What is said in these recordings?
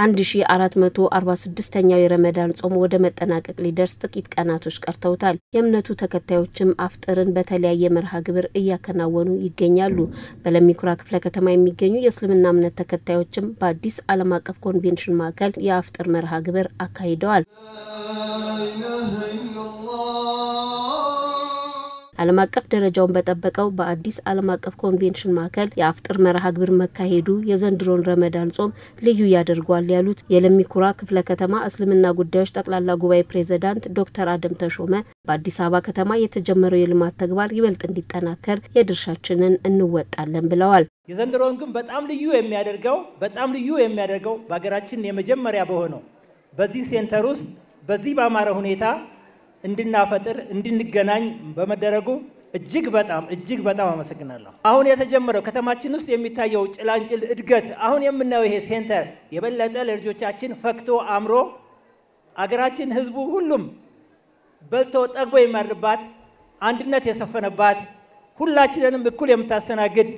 1446ኛው የረመዳን ጾም ወደ መጠናቀቅ ሊደርስ ጥቂት ቀናቶች ቀርተውታል። የእምነቱ ተከታዮችም አፍጥርን በተለያየ መርሃ ግብር እያከናወኑ ይገኛሉ። በለሚኩራ ክፍለ ከተማ የሚገኙ የእስልምና እምነት ተከታዮችም በአዲስ ዓለም አቀፍ ኮንቬንሽን ማዕከል የአፍጥር መርሃ ግብር አካሂደዋል። ዓለም አቀፍ ደረጃውን በጠበቀው በአዲስ ዓለም አቀፍ ኮንቬንሽን ማዕከል የአፍጥር መርሃ ግብር መካሄዱ የዘንድሮን ረመዳን ጾም ልዩ ያደርጓል ያሉት የለሚኩራ ክፍለ ከተማ እስልምና ጉዳዮች ጠቅላላ ጉባኤ ፕሬዝዳንት ዶክተር አደም ተሾመ በአዲስ አበባ ከተማ የተጀመረው የልማት ተግባር ይበልጥ እንዲጠናከር የድርሻችንን እንወጣለን ብለዋል። የዘንድሮን ግን በጣም ልዩ የሚያደርገው በአገራችን የመጀመሪያ በሆነው በዚህ ሴንተር ውስጥ በዚህ ባማረ ሁኔታ እንድናፈጥር እንድንገናኝ በመደረጉ እጅግ በጣም አመሰግናለሁ። አሁን የተጀመረው ከተማችን ውስጥ የሚታየው ጭላንጭል እድገት አሁን የምናየው ይሄ ሴንተር የበለጠ ለልጆቻችን ፈክቶ አምሮ አገራችን ህዝቡ ሁሉም በልቶ ጠግቦ የሚያድርባት አንድነት የሰፈነባት ሁላችንንም እኩል የምታስተናግድ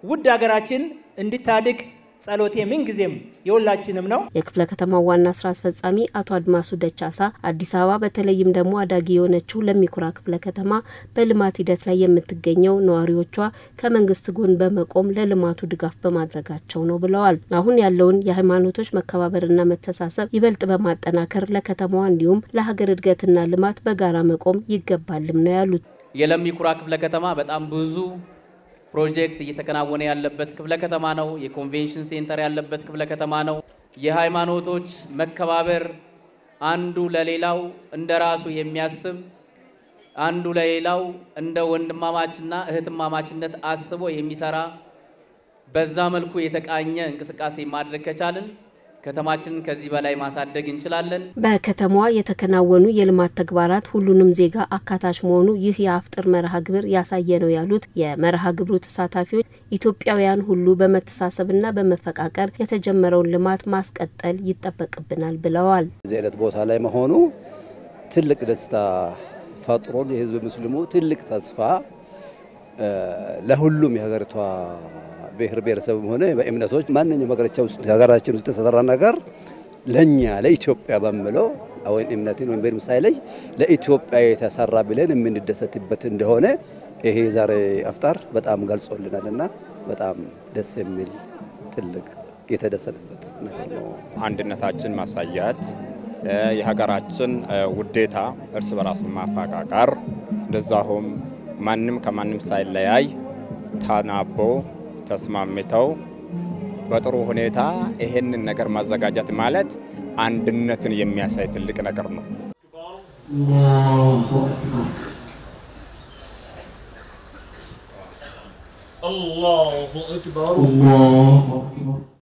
ውድ አገራችን እንድታድግ ጸሎቴ ምን ጊዜም የሁላችንም ነው። የክፍለ ከተማው ዋና ስራ አስፈጻሚ አቶ አድማሱ ደቻሳ አዲስ አበባ በተለይም ደግሞ አዳጊ የሆነችው ለሚኩራ ክፍለ ከተማ በልማት ሂደት ላይ የምትገኘው ነዋሪዎቿ ከመንግስት ጎን በመቆም ለልማቱ ድጋፍ በማድረጋቸው ነው ብለዋል። አሁን ያለውን የሃይማኖቶች መከባበርና መተሳሰብ ይበልጥ በማጠናከር ለከተማዋ እንዲሁም ለሀገር እድገትና ልማት በጋራ መቆም ይገባልም ነው ያሉት። የለሚኩራ ክፍለ ከተማ በጣም ብዙ ፕሮጀክት እየተከናወነ ያለበት ክፍለ ከተማ ነው። የኮንቬንሽን ሴንተር ያለበት ክፍለ ከተማ ነው። የሃይማኖቶች መከባበር አንዱ ለሌላው እንደራሱ የሚያስብ አንዱ ለሌላው እንደ ወንድማማችና እህትማማችነት አስቦ የሚሰራ በዛ መልኩ የተቃኘ እንቅስቃሴ ማድረግ ከቻልን ከተማችንን ከዚህ በላይ ማሳደግ እንችላለን። በከተማዋ የተከናወኑ የልማት ተግባራት ሁሉንም ዜጋ አካታች መሆኑ ይህ የአፍጥር መርሃ ግብር ያሳየ ነው ያሉት የመርሃ ግብሩ ተሳታፊዎች ኢትዮጵያውያን ሁሉ በመተሳሰብና በመፈቃቀር የተጀመረውን ልማት ማስቀጠል ይጠበቅብናል ብለዋል። እዚህ አይነት ቦታ ላይ መሆኑ ትልቅ ደስታ ፈጥሮን የህዝብ ሙስሊሙ ትልቅ ተስፋ ለሁሉም የሀገሪቷ ብሔር ብሔረሰብም ሆነ በእምነቶች ማንኛውም ሀገራችን ውስጥ የተሰራ ነገር ለኛ ለኢትዮጵያ በመለው አሁን እምነትን ወይም በምሳሌ ላይ ለኢትዮጵያ የተሰራ ብለን የምንደሰትበት እንደሆነ ይሄ ዛሬ አፍጣር በጣም ገልጾልናልና በጣም ደስ የሚል ትልቅ የተደሰተበት ነገር ነው። አንድነታችን ማሳያት የሀገራችን ውዴታ እርስ በራስ ማፋቃቃር እንደዛሁም ማንንም ከማንንም ሳይለያይ ታናቦ ተስማምተው በጥሩ ሁኔታ ይሄንን ነገር ማዘጋጀት ማለት አንድነትን የሚያሳይ ትልቅ ነገር ነው። አላሁ አክበር